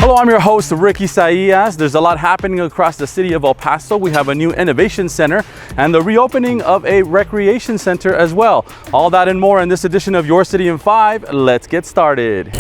Hello, I'm your host, Ricky Saillas. There's a lot happening across the city of El Paso. We have a new innovation center and the reopening of a recreation center as well. All that and more in this edition of Your City in 5. Let's get started.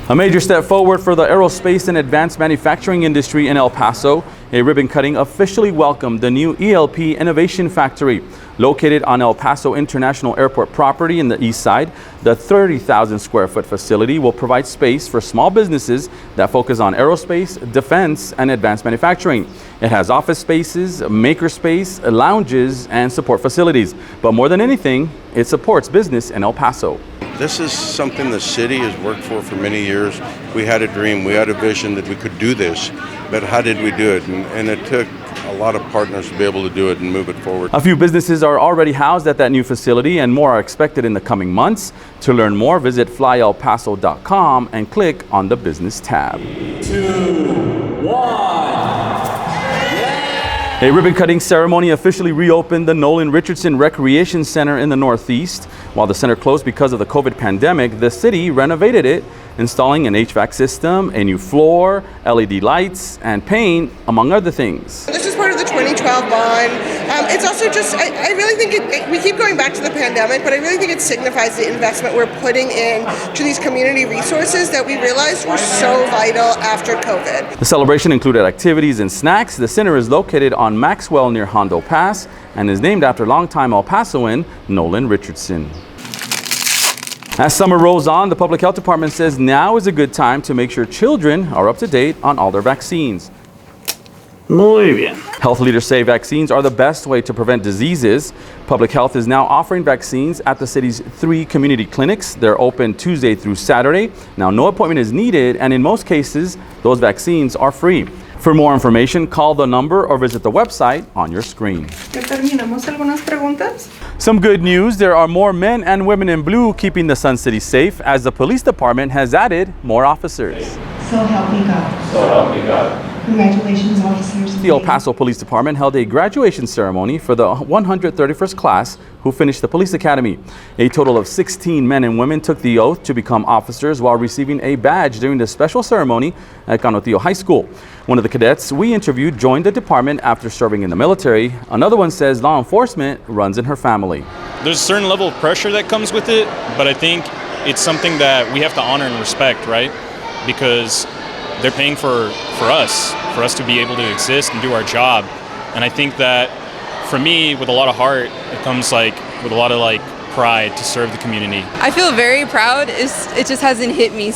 A major step forward for the aerospace and advanced manufacturing industry in El Paso. A ribbon cutting officially welcomed the new ELP Innovation Factory. Located on El Paso International Airport property in the east side, the 30,000 square foot facility will provide space for small businesses that focus on aerospace, defense, and advanced manufacturing. It has office spaces, makerspace, lounges, and support facilities. But more than anything, it supports business in El Paso. This is something the city has worked for many years. We had a dream, we had a vision that we could do this, but how did we do it? And it took a lot of partners to be able to do it and move it forward. A few businesses are already housed at that new facility and more are expected in the coming months. To learn more, visit flyelpaso.com and click on the business tab. 2, 1. A ribbon-cutting ceremony officially reopened the Nolan Richardson Recreation Center in the Northeast. While the center closed because of the COVID pandemic, the city renovated it, installing an HVAC system, a new floor, LED lights, and paint, among other things. This is part of the 2012 bond. It's also just, I really think we keep going back to the pandemic, but I really think it signifies the investment we're putting in to these community resources that we realized were so vital after COVID. The celebration included activities and snacks. The center is located on Maxwell near Hondo Pass and is named after longtime El Pasoan Nolan Richardson. As summer rolls on, the Public Health Department says now is a good time to make sure children are up to date on all their vaccines. Muy bien. Health leaders say vaccines are the best way to prevent diseases. Public Health is now offering vaccines at the city's 3 community clinics. They're open Tuesday through Saturday. Now, no appointment is needed, and in most cases, those vaccines are free. For more information, call the number or visit the website on your screen. Some good news, there are more men and women in blue keeping the Sun City safe as the police department has added more officers. So help me God. So help me God. Congratulations, officers. The El Paso Police Department held a graduation ceremony for the 131st class who finished the police academy. A total of 16 men and women took the oath to become officers while receiving a badge during the special ceremony at Canotillo High School. One of the cadets we interviewed joined the department after serving in the military. Another one says law enforcement runs in her family. There's a certain level of pressure that comes with it, but I think it's something that we have to honor and respect, right? Because they're paying for us to be able to exist and do our job. And I think that for me, with a lot of heart, it comes with a lot of pride to serve the community. I feel very proud. It just hasn't hit me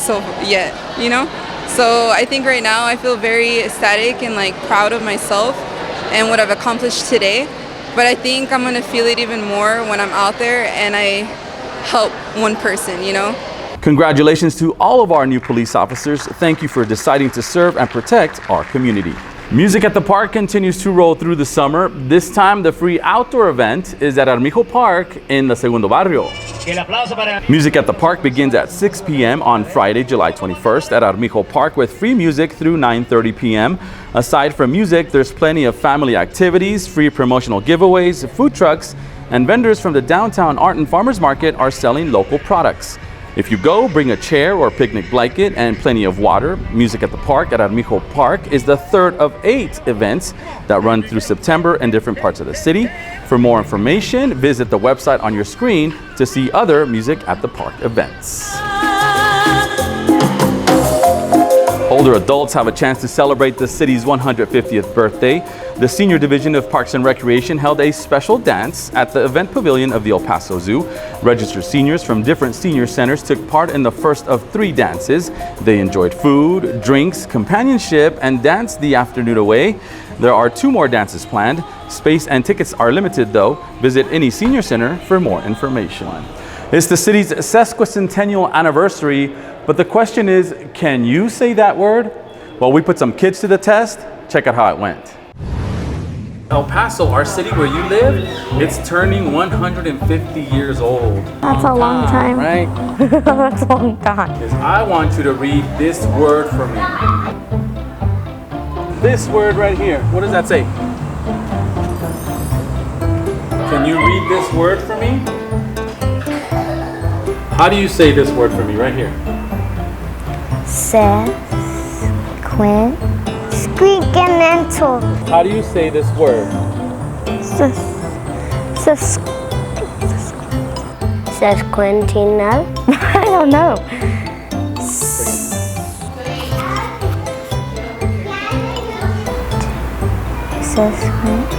yet, you know? So I think right now I feel very ecstatic and proud of myself and what I've accomplished today. But I think I'm gonna feel it even more when I'm out there and I help one person, you know? Congratulations to all of our new police officers. Thank you for deciding to serve and protect our community. Music at the Park continues to roll through the summer. This time, the free outdoor event is at Armijo Park in the Segundo Barrio. Music at the Park begins at 6 p.m. on Friday, July 21st at Armijo Park with free music through 9:30 p.m. Aside from music, there's plenty of family activities, free promotional giveaways, food trucks, and vendors from the downtown art and farmers market are selling local products. If you go, bring a chair or picnic blanket and plenty of water. Music at the Park at Armijo Park is the third of 8 events that run through September in different parts of the city. For more information, visit the website on your screen to see other Music at the Park events. Older adults have a chance to celebrate the city's 150th birthday. The Senior Division of Parks and Recreation held a special dance at the event pavilion of the El Paso Zoo. Registered seniors from different senior centers took part in the first of 3 dances. They enjoyed food, drinks, companionship, and danced the afternoon away. There are 2 more dances planned. Space and tickets are limited though. Visit any senior center for more information. It's the city's sesquicentennial anniversary, but the question is, can you say that word? Well, we put some kids to the test. Check out how it went. El Paso, our city where you live, it's turning 150 years old. That's a long time. Right? That's a long time. Because I want you to read this word for me. This word right here. What does that say? Can you read this word for me? How do you say this word for me right here? Sesquicentennial. Sesquicentennial. How do you say this word? Sesquicentennial. I don't know. Sesquicentennial.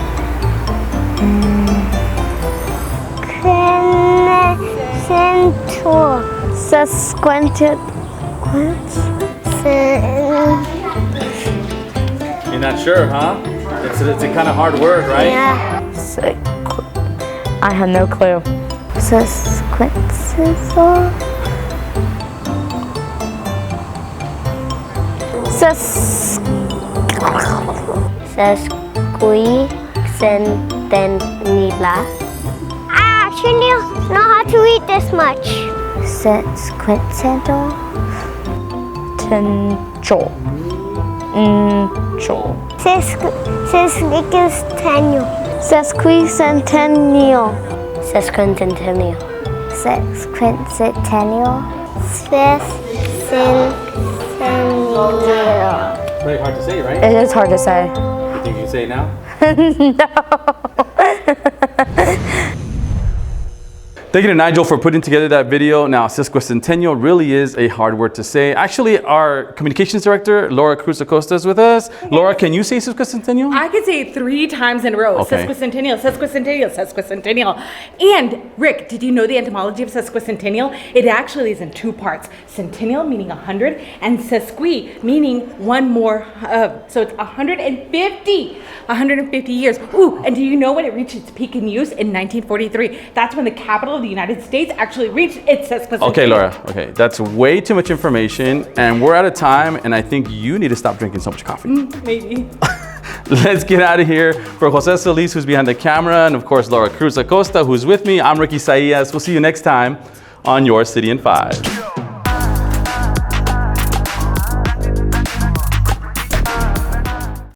You're not sure, huh? It's a kind of hard word, right? Yeah. I have no clue. Sesquicentennial. Sesquicentennial. I actually know how to read this much. Sesquicentennial. Sesquicentennial. Sesquicentennial. Sesquicentennial. Sesquicentennial. Sesquicentennial. Pretty hard to say, right? It is hard to say. You think you can say it now? No. Thank you to Nigel for putting together that video. Now, sesquicentennial really is a hard word to say. Actually, our communications director, Laura Cruz Acosta, is with us. Laura, can you say sesquicentennial? I could say it 3 times in a row. Okay. Sesquicentennial, sesquicentennial, sesquicentennial. And Rick, did you know the etymology of sesquicentennial? It actually is in 2 parts. Centennial meaning 100 and sesqui meaning one more of. So it's 150 years. Ooh, and do you know when it reached its peak in use? In 1943. That's when the capital of the United States actually reached its sesquicentennial. Okay, Laura. Okay, that's way too much information, and we're out of time, and I think you need to stop drinking so much coffee. Maybe. Let's get out of here. For Jose Solis, who's behind the camera, and of course, Laura Cruz Acosta, who's with me, I'm Ricky Saillas. We'll see you next time on Your City in 5.